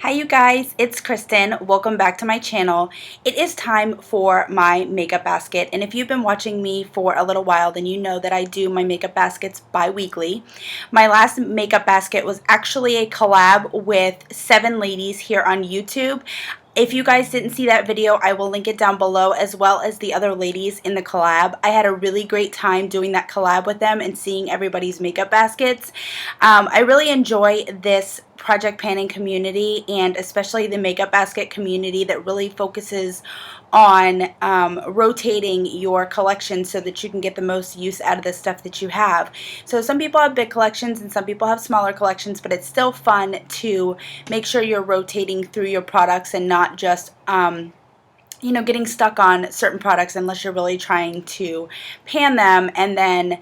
Hi you guys, it's Kristen. Welcome back to my channel. It is time for my makeup basket, and if you've been watching me for a little while, then you know that I do my makeup baskets bi-weekly. My last makeup basket was actually a collab with 7 ladies here on YouTube. If you guys didn't see that video, I will link it down below, as well as the other ladies in the collab. I had a really great time doing that collab with them and seeing everybody's makeup baskets. I really enjoy this project panning community, and especially the makeup basket community that really focuses on rotating your collection so that you can get the most use out of the stuff that you have. So some people have big collections and some people have smaller collections, but it's still fun to make sure you're rotating through your products and not just getting stuck on certain products unless you're really trying to pan them and then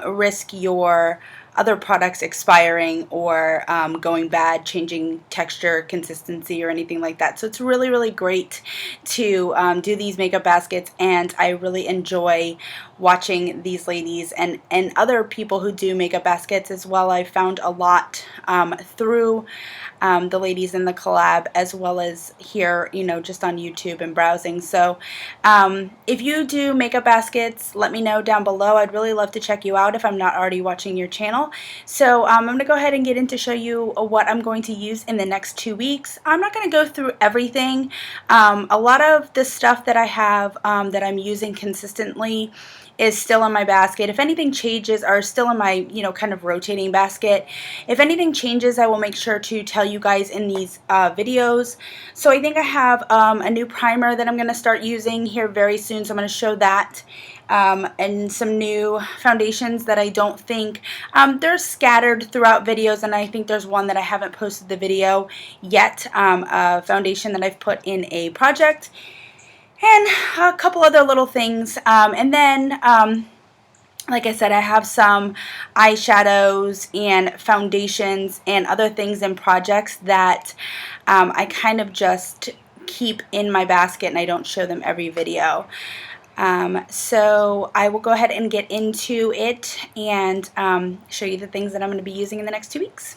risk your other products expiring or going bad, changing texture, consistency, or anything like that. So it's really, really great to do these makeup baskets, and I really enjoy watching these ladies and other people who do makeup baskets as well. I found a lot through the ladies in the collab, as well as here, just on YouTube and browsing. So if you do makeup baskets, let me know down below. I'd really love to check you out if I'm not already watching your channel. So I'm going to go ahead and get into show you what I'm going to use in the next 2 weeks. I'm not going to go through everything. A lot of the stuff that I have that I'm using consistently is still in my basket. If anything changes, or still in my, kind of rotating basket. If anything changes, I will make sure to tell you guys in these videos. So I think I have a new primer that I'm going to start using here very soon, so I'm going to show that. And some new foundations that I don't think, they're scattered throughout videos, and I think there's one that I haven't posted the video yet, a foundation that I've put in a project, and a couple other little things, and then like I said, I have some eyeshadows and foundations and other things in projects that I kind of just keep in my basket, and I don't show them every video. So I will go ahead and get into it and show you the things that I'm going to be using in the next 2 weeks.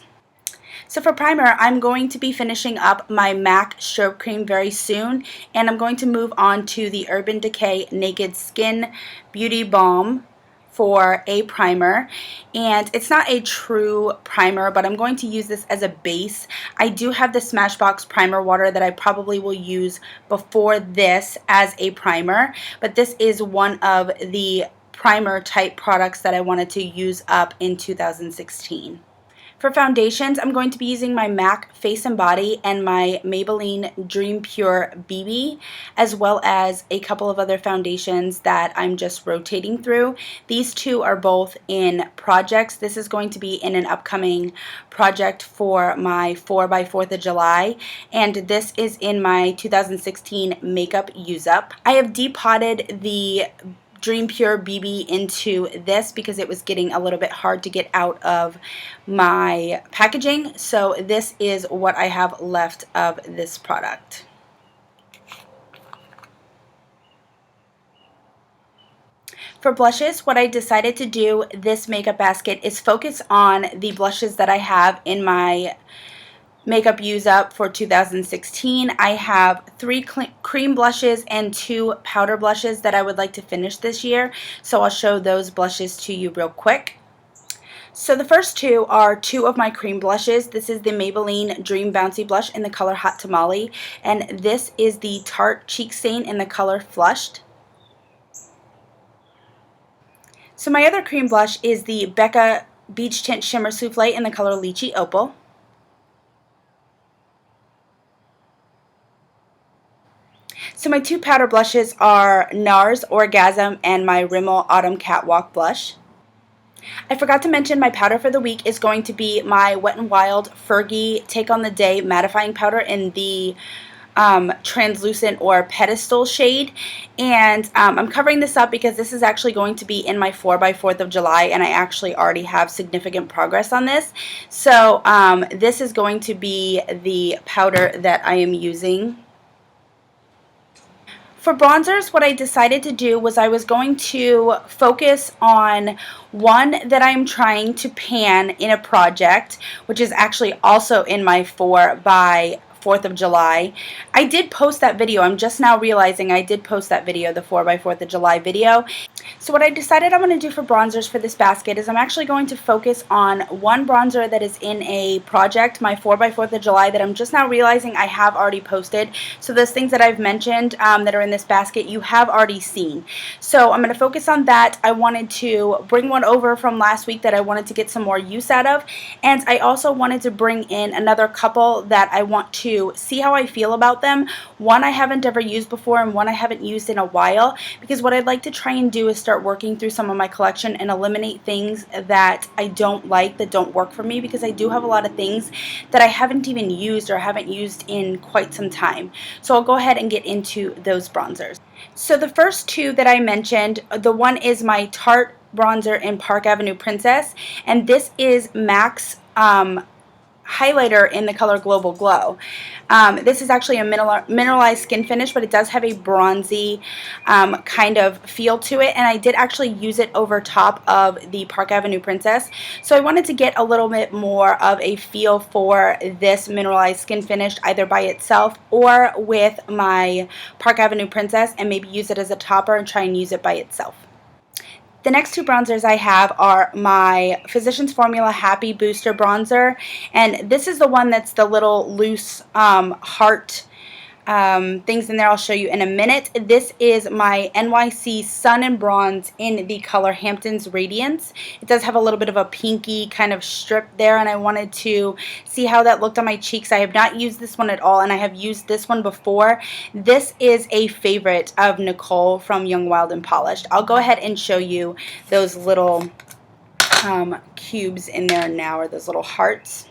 So for primer, I'm going to be finishing up my MAC Strobe Cream very soon, and I'm going to move on to the Urban Decay Naked Skin Beauty Balm for a primer. And it's not a true primer, but I'm going to use this as a base. I do have the Smashbox primer water that I probably will use before this as a primer, but this is one of the primer type products that I wanted to use up in 2016. For foundations, I'm going to be using my MAC Face and Body and my Maybelline Dream Pure BB, as well as a couple of other foundations that I'm just rotating through. These two are both in projects. This is going to be in an upcoming project for my 4x4th of July, and this is in my 2016 makeup use up. I have depotted the Dream Pure BB into this because it was getting a little bit hard to get out of my packaging. So this is what I have left of this product. For blushes, what I decided to do this makeup basket is focus on the blushes that I have in my makeup use up for 2016. I have 3 cream blushes and 2 powder blushes that I would like to finish this year, so I'll show those blushes to you real quick. So the first two are 2 of my cream blushes. This is the Maybelline Dream Bouncy Blush in the color Hot Tamale, and this is the Tarte Cheek Stain in the color Flushed. So my other cream blush is the Becca Beach Tint Shimmer Souffle in the color Lychee Opal. So my 2 powder blushes are NARS Orgasm and my Rimmel Autumn Catwalk blush. I forgot to mention my powder for the week is going to be my Wet n Wild Fergie Take on the Day mattifying powder in the translucent or pedestal shade, and I'm covering this up because this is actually going to be in my 4x4th of July, and I actually already have significant progress on this. So this is going to be the powder that I am using For bronzers, what I decided to do was I was going to focus on one that I'm trying to pan in a project, which is actually also in my 4 by 4th of July. I did post that video. I'm just now realizing I did post that video, the 4 by 4th of July video. So what I decided I'm going to do for bronzers for this basket is I'm actually going to focus on one bronzer that is in a project, my 4 by 4th of July, that I'm just now realizing I have already posted. So those things that I've mentioned that are in this basket, you have already seen. So I'm going to focus on that. I wanted to bring one over from last week that I wanted to get some more use out of. And I also wanted to bring in another couple that I want to see how I feel about them. One I haven't ever used before and one I haven't used in a while, because what I'd like to try and do is start working through some of my collection and eliminate things that I don't like, that don't work for me, because I do have a lot of things that I haven't even used or haven't used in quite some time. So I'll go ahead and get into those bronzers. So the first two that I mentioned, the one is my Tarte bronzer in Park Avenue Princess, and this is MAC's highlighter in the color Global Glow. This is actually a mineralized skin finish, but it does have a bronzy kind of feel to it, and I did actually use it over top of the Park Avenue Princess. So I wanted to get a little bit more of a feel for this mineralized skin finish, either by itself or with my Park Avenue Princess, and maybe use it as a topper and try and use it by itself. The next two bronzers I have are my Physicians Formula Happy Booster Bronzer, and this is the one that's the little loose heart things in there. I'll show you in a minute. This is my NYC Sun and Bronze in the color Hamptons Radiance. It does have a little bit of a pinky kind of strip there, and I wanted to see how that looked on my cheeks. I have not used this one at all, and I have used this one before. This is a favorite of Nicole from Young, Wild, and Polished. I'll go ahead and show you those little cubes in there now, or those little hearts.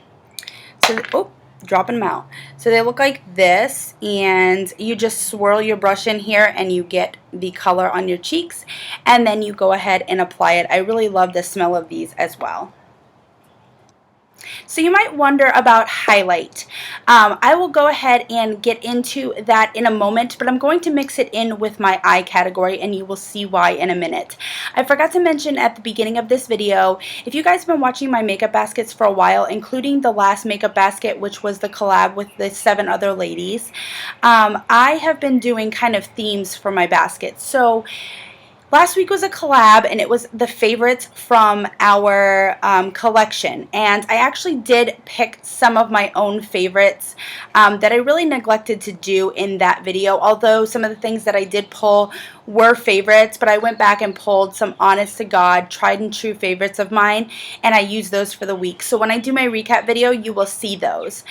So, dropping them out. So they look like this, and you just swirl your brush in here and you get the color on your cheeks, and then you go ahead and apply it. I really love the smell of these as well. So you might wonder about highlight. I will go ahead and get into that in a moment, but I'm going to mix it in with my eye category, and you will see why in a minute. I forgot to mention at the beginning of this video, if you guys have been watching my makeup baskets for a while, including the last makeup basket, which was the collab with the 7 other ladies, I have been doing kind of themes for my baskets. So last week was a collab, and it was the favorites from our collection, and I actually did pick some of my own favorites that I really neglected to do in that video, although some of the things that I did pull were favorites, but I went back and pulled some honest to God, tried and true favorites of mine, and I used those for the week. So when I do my recap video, you will see those.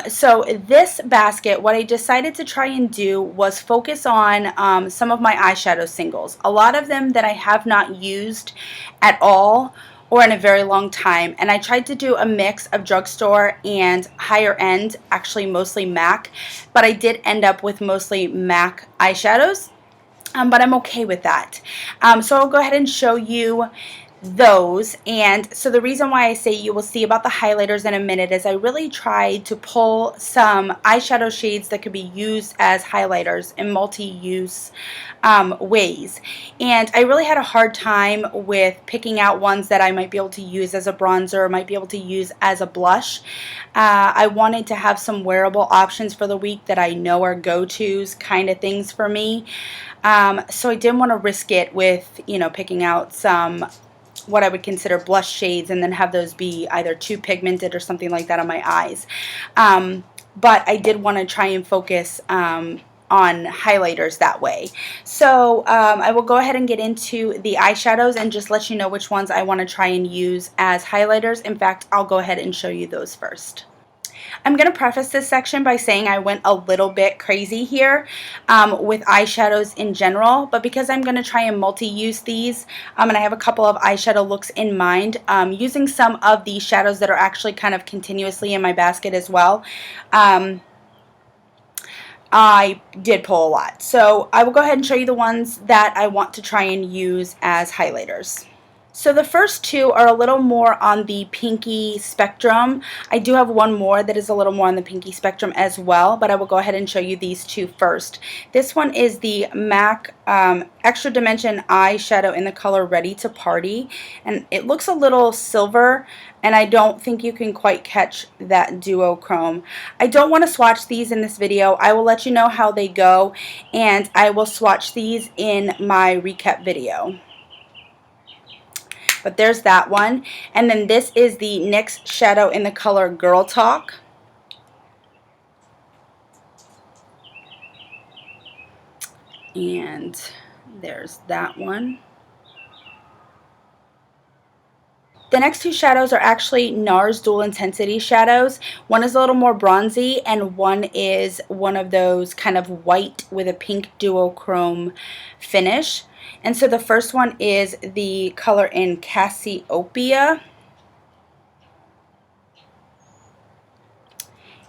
So this basket, what I decided to try and do was focus on some of my eyeshadow singles. A lot of them that I have not used at all or in a very long time, and I tried to do a mix of drugstore and higher end, actually mostly MAC, but I did end up with mostly MAC eyeshadows. But I'm okay with that. So I'll go ahead and show you those. And so the reason why I say you will see about the highlighters in a minute is I really tried to pull some eyeshadow shades that could be used as highlighters in multi-use ways. And I really had a hard time with picking out ones that I might be able to use as a bronzer or might be able to use as a blush. I wanted to have some wearable options for the week that I know are go-tos kind of things for me. So I didn't want to risk it with, you know, picking out some what I would consider blush shades and then have those be either too pigmented or something like that on my eyes. But I did want to try and focus on highlighters that way. So I will go ahead and get into the eyeshadows and just let you know which ones I want to try and use as highlighters. In fact, I'll go ahead and show you those first. I'm going to preface this section by saying I went a little bit crazy here with eyeshadows in general, but because I'm going to try and multi-use these, and I have a couple of eyeshadow looks in mind, using some of the shadows that are actually kind of continuously in my basket as well, I did pull a lot. So I will go ahead and show you the ones that I want to try and use as highlighters. So the first two are a little more on the pinky spectrum. I do have one more that is a little more on the pinky spectrum as well, but I will go ahead and show you these two first. This one is the MAC Extra Dimension eyeshadow in the color Ready to Party, and it looks a little silver, and I don't think you can quite catch that duochrome. I don't want to swatch these in this video. I will let you know how they go, and I will swatch these in my recap video. But there's that one. And then this is the NYX shadow in the color Girl Talk. And there's that one. The next two shadows are actually NARS Dual Intensity shadows. One is a little more bronzy and one is one of those kind of white with a pink duochrome finish. And so the first one is the color in Cassiopeia.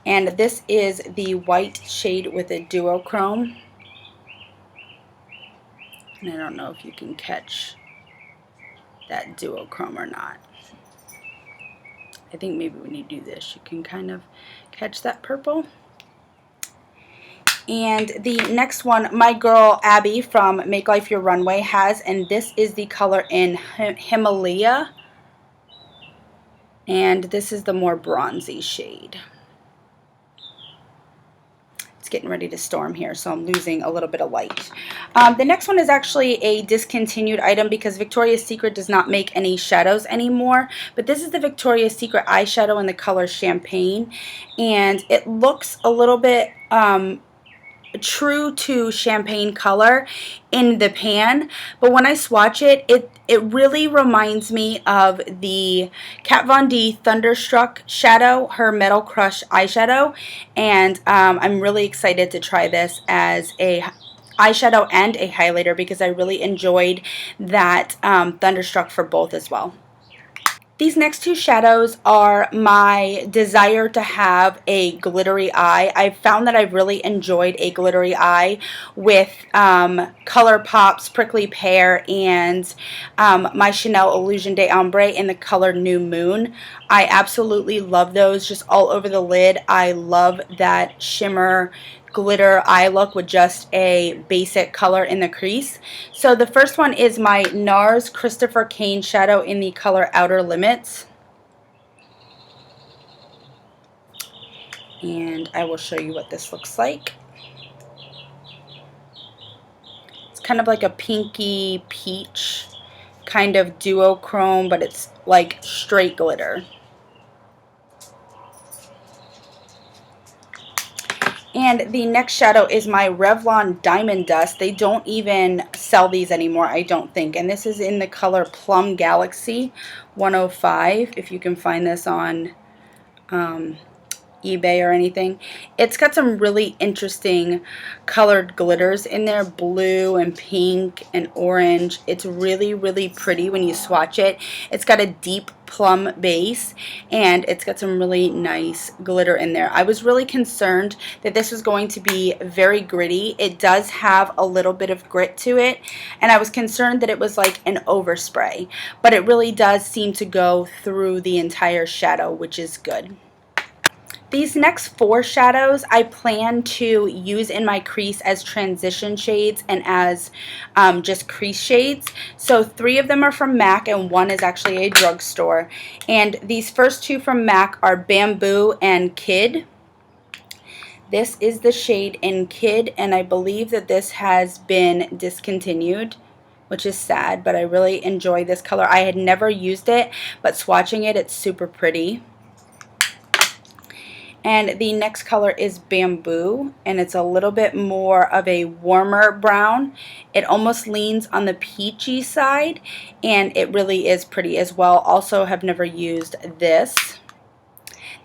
And this is the white shade with a duochrome. And I don't know if you can catch that duochrome or not. I think maybe when you do this, you can kind of catch that purple. And the next one, my girl Abby from Make Life Your Runway has, and this is the color in Himalaya. And this is the more bronzy shade. It's getting ready to storm here, so I'm losing a little bit of light. The next one is actually a discontinued item because Victoria's Secret does not make any shadows anymore. But this is the Victoria's Secret eyeshadow in the color Champagne. And it looks a little bit true to champagne color in the pan, but when I swatch it, it really reminds me of the Kat Von D Thunderstruck shadow, her Metal Crush eyeshadow, and I'm really excited to try this as a eyeshadow and a highlighter because I really enjoyed that Thunderstruck for both as well. These next two shadows are my desire to have a glittery eye. I've found that I've really enjoyed a glittery eye with ColourPop's Prickly Pear and my Chanel Illusion d'Ombre in the color New Moon. I absolutely love those just all over the lid. I love that shimmer glitter eye look with just a basic color in the crease. So the first one is my NARS Christopher Kane shadow in the color Outer Limits. And I will show you what this looks like. It's kind of like a pinky peach kind of duochrome, but it's like straight glitter. And the next shadow is my Revlon Diamond Dust. They don't even sell these anymore, I don't think. And this is in the color Plum Galaxy 105, if you can find this on eBay or anything. It's got some really interesting colored glitters in there, blue and pink and orange. It's really, really pretty when you swatch it. It's got a deep plum base and it's got some really nice glitter in there. I was really concerned that this was going to be very gritty. It does have a little bit of grit to it, and I was concerned that it was like an overspray, but it really does seem to go through the entire shadow, which is good. These next four shadows I plan to use in my crease as transition shades and as just crease shades. So 3 of them are from MAC and 1 is actually a drugstore. And these first 2 from MAC are Bamboo and Kid. This is the shade in Kid, and I believe that this has been discontinued, which is sad, but I really enjoy this color. I had never used it, but swatching it, it's super pretty. And the next color is Bamboo, and it's a little bit more of a warmer brown. It almost leans on the peachy side, and it really is pretty as well. Also have never used this.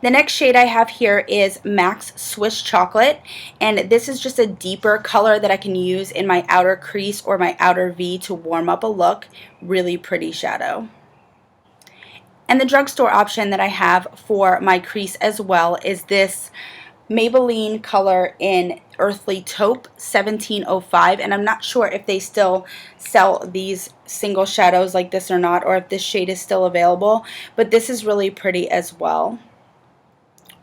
The next shade I have here is MAC's Swiss Chocolate, and this is just a deeper color that I can use in my outer crease or my outer V to warm up a look. Really pretty shadow. And the drugstore option that I have for my crease as well is this Maybelline color in Earthly Taupe 1705, and I'm not sure if they still sell these single shadows like this or not, or if this shade is still available, but this is really pretty as well.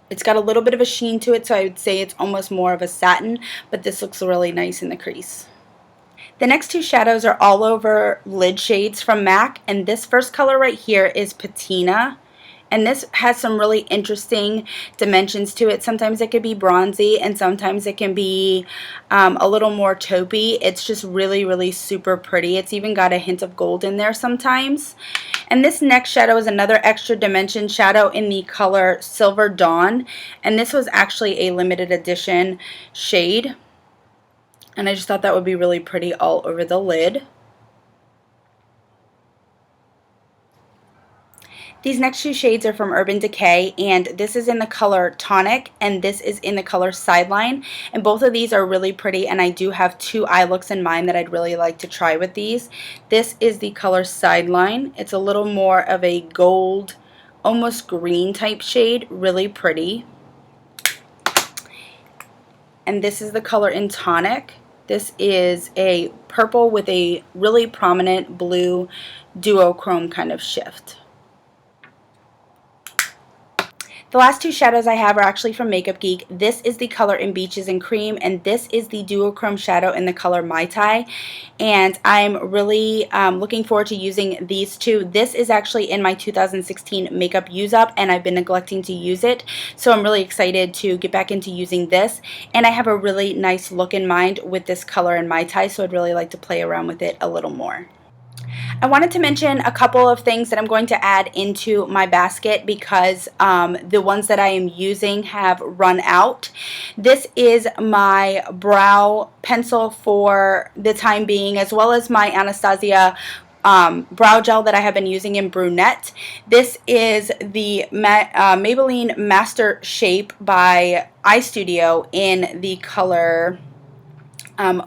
It's got a little bit of a sheen to it, so I would say it's almost more of a satin, but this looks really nice in the crease. The next two shadows are all over lid shades from MAC, and this first color right here is Patina. And this has some really interesting dimensions to it. Sometimes it could be bronzy and sometimes it can be a little more taupey. It's just really, really super pretty. It's even got a hint of gold in there sometimes. And this next shadow is another extra dimension shadow in the color Silver Dawn. And this was actually a limited edition shade. And I just thought that would be really pretty all over the lid. These next two shades are from Urban Decay, and this is in the color Tonic, and this is in the color Sideline. And both of these are really pretty, and I do have two eye looks in mind that I'd really like to try with these. This is the color Sideline. It's a little more of a gold, almost green type shade, really pretty. And this is the color in Tonic. This is a purple with a really prominent blue duochrome kind of shift. The last two shadows I have are actually from Makeup Geek. This is the color in Beaches and Cream, and this is the duochrome shadow in the color Mai Tai. And I'm really looking forward to using these two. This is actually in my 2016 Makeup Use Up, and I've been neglecting to use it. So I'm really excited to get back into using this. And I have a really nice look in mind with this color in Mai Tai, so I'd really like to play around with it a little more. I wanted to mention a couple of things that I'm going to add into my basket because the ones that I am using have run out. This is my brow pencil for the time being, as well as my Anastasia brow gel that I have been using in Brunette. This is the Maybelline Master Shape by Eye Studio in the color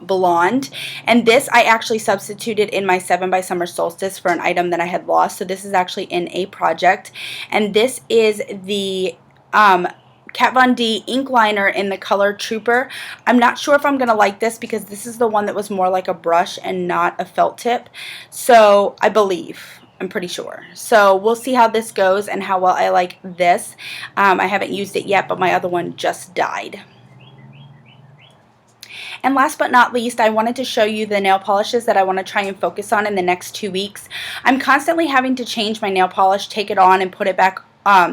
Blonde, and this I actually substituted in my 7 by Summer Solstice for an item that I had lost, so this is actually in a project. And this is the Kat Von D ink liner in the color Trooper. I'm not sure if I'm going to like this because this is the one that was more like a brush and not a felt tip, so I believe. I'm pretty sure. So we'll see how this goes and how well I like this. I haven't used it yet, but my other one just died. And last but not least, I wanted to show you the nail polishes that I want to try and focus on in the next 2 weeks. I'm constantly having to change my nail polish, take it on and put it back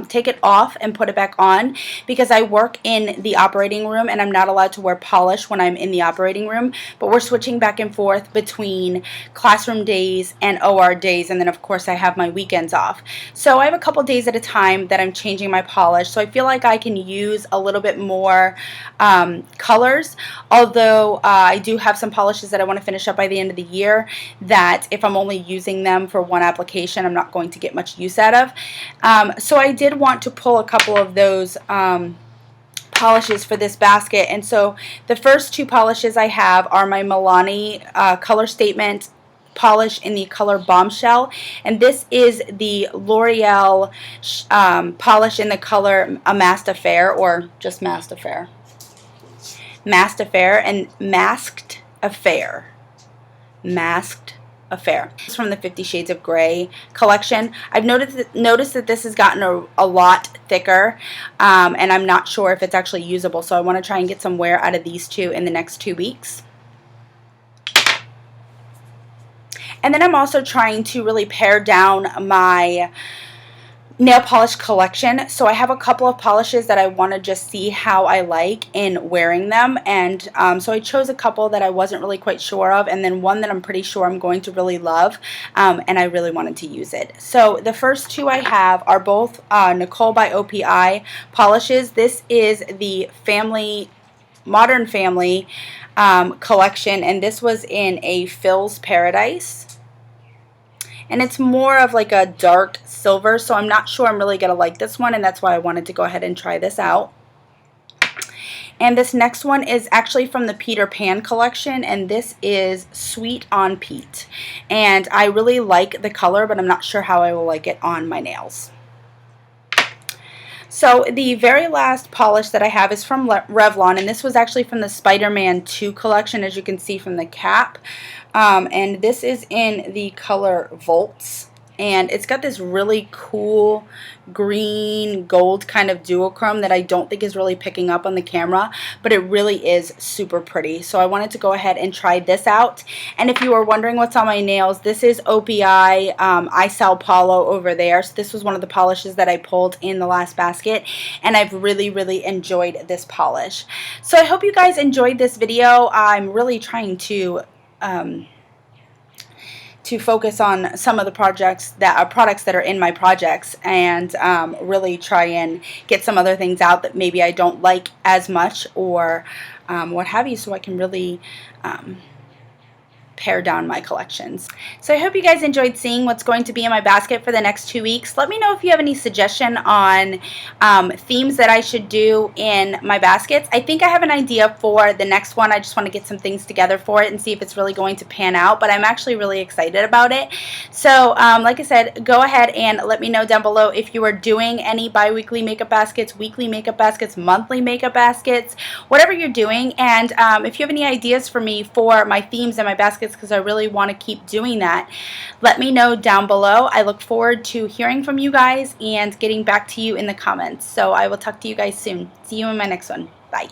take it off and put it back on because I work in the operating room and I'm not allowed to wear polish when I'm in the operating room, but we're switching back and forth between classroom days and OR days, and then of course I have my weekends off. So I have a couple days at a time that I'm changing my polish, so I feel like I can use a little bit more colors, although I do have some polishes that I want to finish up by the end of the year that if I'm only using them for one application, I'm not going to get much use out of. So I did want to pull a couple of those polishes for this basket, and so the first two polishes I have are my Milani Color Statement polish in the color Bombshell, and this is the L'Oreal polish in the color Masked Affair, or just Masked Affair. Masked Affair and Masked Affair. Masked Affair. It's from the 50 Shades of Grey collection. I've noticed that this has gotten a lot thicker, and I'm not sure if it's actually usable, so I want to try and get some wear out of these two in the next 2 weeks. And then I'm also trying to really pare down my nail polish collection. So I have a couple of polishes that I want to just see how I like in wearing them, and so I chose a couple that I wasn't really quite sure of, and then one that I'm pretty sure I'm going to really love, and I really wanted to use it. So the first two I have are both Nicole by OPI polishes. This is the Modern Family collection, and this was in a Phil's Paradise. And it's more of like a dark silver, so I'm not sure I'm really going to like this one, and that's why I wanted to go ahead and try this out. And this next one is actually from the Peter Pan collection, and this is Sweet on Pete. And I really like the color, but I'm not sure how I will like it on my nails. So the very last polish that I have is from Revlon, and this was actually from the Spider-Man 2 collection, as you can see from the cap. And this is in the color Volts. And it's got this really cool green gold kind of duochrome that I don't think is really picking up on the camera, but it really is super pretty. So I wanted to go ahead and try this out. And if you were wondering what's on my nails, this is OPI I Sal Paulo over there. So this was one of the polishes that I pulled in the last basket, and I've really enjoyed this polish. So I hope you guys enjoyed this video. I'm really trying to focus on some of the products that are in my projects, and really try and get some other things out that maybe I don't like as much, or what have you, so I can really pare down my collections. So I hope you guys enjoyed seeing what's going to be in my basket for the next 2 weeks. Let me know if you have any suggestion on themes that I should do in my baskets. I think I have an idea for the next one. I just want to get some things together for it and see if it's really going to pan out, but I'm actually really excited about it. So like I said, go ahead and let me know down below if you are doing any bi-weekly makeup baskets, weekly makeup baskets, monthly makeup baskets, whatever you're doing. And if you have any ideas for me for my themes and my baskets, because I really want to keep doing that, let me know down below. I look forward to hearing from you guys and getting back to you in the comments. So I will talk to you guys soon. See you in my next one. Bye.